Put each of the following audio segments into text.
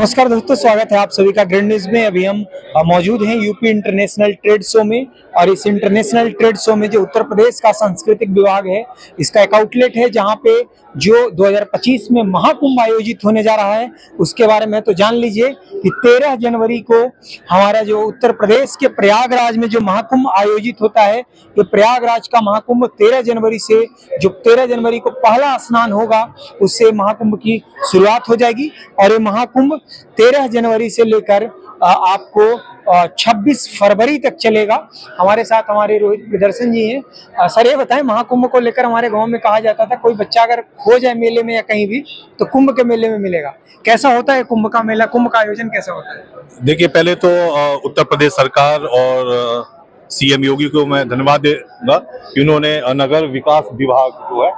नमस्कार दोस्तों, स्वागत है आप सभी का ग्रैंड न्यूज में। अभी हम मौजूद हैं यूपी इंटरनेशनल ट्रेड शो में। और इस इंटरनेशनल ट्रेड शो में जो उत्तर प्रदेश का सांस्कृतिक विभाग है, इसका एक आउटलेट है जहां पे जो 2025 में महाकुंभ आयोजित होने जा रहा है उसके बारे में तो जान लीजिए कि 13 जनवरी को हमारा जो उत्तर प्रदेश के प्रयागराज में जो महाकुंभ आयोजित होता है, ये प्रयागराज का महाकुंभ 13 जनवरी से, जो 13 जनवरी को पहला स्नान होगा उससे महाकुंभ की शुरुआत हो जाएगी। और ये महाकुंभ 13 जनवरी से लेकर आपको 26 फरवरी तक चलेगा। हमारे साथ हमारे रोहित प्रदर्शन जी हैं। सर, ये बताएं, महाकुंभ को लेकर हमारे गांव में कहा जाता था कोई बच्चा अगर खो जाए मेले में या कहीं भी तो कुंभ के मेले में मिलेगा। कैसा होता है कुंभ का मेला, कुंभ का आयोजन कैसा होता है? देखिए, पहले तो उत्तर प्रदेश सरकार और सीएम योगी को मैं धन्यवाद दूंगा कि उन्होंने नगर विकास विभाग जो है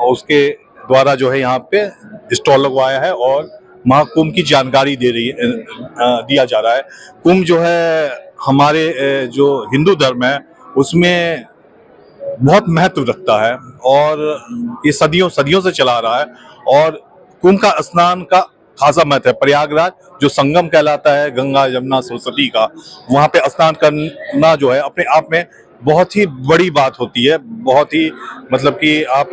उसके द्वारा जो है यहाँ पे स्टॉल लगवाया है और महाकुंभ की जानकारी दिया जा रहा है। कुंभ जो है हमारे जो हिंदू धर्म है उसमें बहुत महत्व रखता है और ये सदियों से चला रहा है। और कुंभ का स्नान का खासा महत्व है। प्रयागराज जो संगम कहलाता है गंगा यमुना सरस्वती का, वहाँ पे स्नान करना जो है अपने आप में बहुत ही बड़ी बात होती है। बहुत ही मतलब कि आप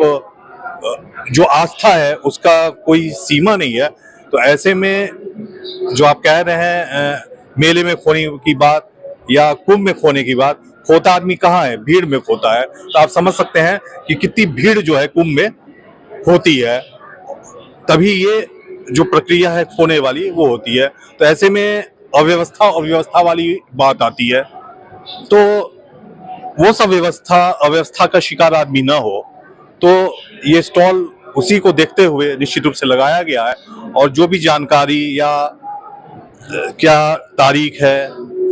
जो आस्था है उसका कोई सीमा नहीं है। तो ऐसे में जो आप कह रहे हैं मेले में खोने की बात या कुंभ में खोने की बात, खोता आदमी कहाँ है? भीड़ में खोता है। तो आप समझ सकते हैं कि कितनी भीड़ जो है कुंभ में होती है, तभी ये जो प्रक्रिया है खोने वाली वो होती है। तो ऐसे में अव्यवस्था वाली बात आती है। तो वो सब अव्यवस्था का शिकार आदमी ना हो, तो ये स्टॉल उसी को देखते हुए निश्चित रूप से लगाया गया है। और जो भी जानकारी या क्या तारीख है,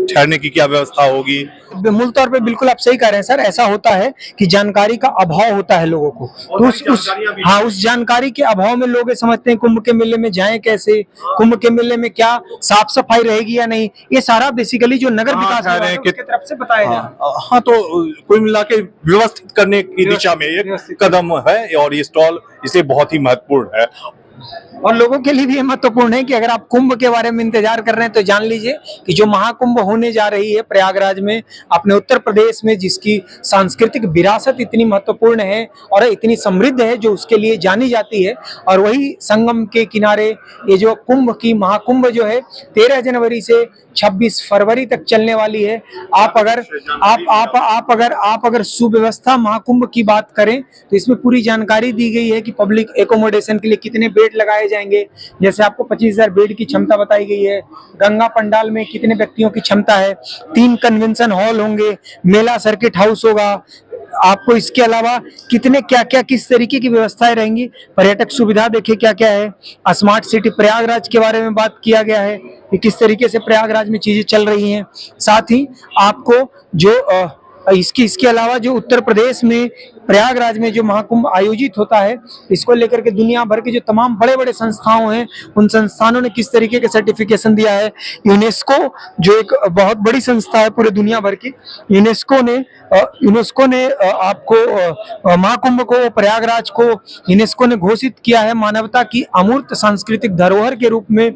ठहरने की क्या व्यवस्था होगी, मूल तौर पे बिल्कुल आप सही कह रहे हैं सर। ऐसा होता है कि जानकारी का अभाव होता है लोगों को, तो उस जानकारी के अभाव में लोग समझते हैं कुंभ के मेले में जाएं कैसे, कुंभ के मेले में क्या साफ सफाई रहेगी या नहीं। ये सारा बेसिकली जो नगर विकास की तरफ से बताया जाए। हाँ, तो कुल मिला के व्यवस्थित करने की दिशा में एक कदम है और ये स्टॉल इसलिए बहुत ही महत्वपूर्ण है। और लोगों के लिए भी महत्वपूर्ण है कि अगर आप कुंभ के बारे में इंतजार कर रहे हैं तो जान लीजिए कि जो महाकुंभ होने जा रही है प्रयागराज में अपने उत्तर प्रदेश में, जिसकी सांस्कृतिक विरासत इतनी महत्वपूर्ण है और इतनी समृद्ध है, जो उसके लिए जानी जाती है। और वही संगम के किनारे ये जो कुंभ की महाकुंभ जो है 13 जनवरी से 26 फरवरी तक चलने वाली है। आप अगर सुव्यवस्था महाकुंभ की बात करें तो इसमें पूरी जानकारी दी गई है कि पब्लिक एकोमोडेशन के लिए कितने बेड लगाए जाएंगे। जैसे आपको 25,000 बेड की क्षमता बताई गई है। गंगा पंडाल में कितने व्यक्तियों की क्षमता है। 3 कन्वेंशन हॉल होंगे, मेला सर्किट हाउस होगा। आपको इसके अलावा कितने क्या किस तरीके की व्यवस्थाएं रहेंगी। पर्यटक सुविधा देखिए क्या क्या है। स्मार्ट सिटी प्रयागराज के बारे में बात किया गया है कि किस तरीके से प्रयागराज में चीजें चल रही हैं। साथ ही आपको जो इसके अलावा जो उत्तर प्रदेश में प्रयागराज में जो महाकुंभ आयोजित होता है, इसको लेकर के दुनिया भर के जो तमाम बड़े बड़े संस्थाओं हैं, उन संस्थानों ने किस तरीके के सर्टिफिकेशन दिया है। यूनेस्को जो एक बहुत बड़ी संस्था है पूरे दुनिया भर की, यूनेस्को ने आपको महाकुंभ को, प्रयागराज को यूनेस्को ने घोषित किया है मानवता की अमूर्त सांस्कृतिक धरोहर के रूप में।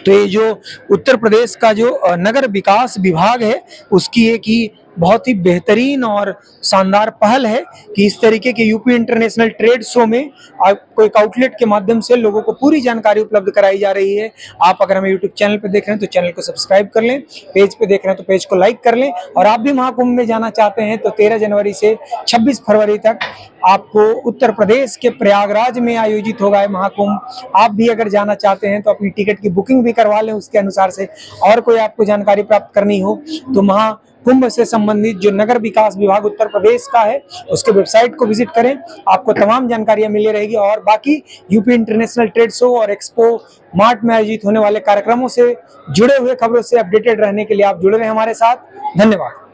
तो ये जो उत्तर प्रदेश का जो नगर विकास विभाग है उसकी एक ही बहुत ही बेहतरीन और शानदार पहल है कि इस तरीके के यूपी इंटरनेशनल ट्रेड शो में आपको एक आउटलेट के माध्यम से लोगों को पूरी जानकारी उपलब्ध कराई जा रही है। आप अगर हमें यूट्यूब चैनल पे देख रहे हैं तो चैनल को सब्सक्राइब कर लें, पेज पे देख रहे हैं तो पेज को लाइक कर लें। और आप भी महाकुंभ में जाना चाहते हैं तो 13 जनवरी से 26 फरवरी तक आपको उत्तर प्रदेश के प्रयागराज में आयोजित होगा महाकुंभ। आप भी अगर जाना चाहते हैं तो अपनी टिकट की बुकिंग भी करवा लें उसके अनुसार से। और कोई आपको जानकारी प्राप्त करनी हो तो महाकुंभ से संबंधित जो नगर विकास विभाग उत्तर प्रदेश का है उसके वेबसाइट को विजिट करें, आपको तमाम जानकारियां मिली रहेगी। और बाकी यूपी इंटरनेशनल ट्रेड शो और एक्सपो मार्ट में आयोजित होने वाले कार्यक्रमों से जुड़े हुए खबरों से अपडेटेड रहने के लिए आप जुड़े रहें हमारे साथ। धन्यवाद।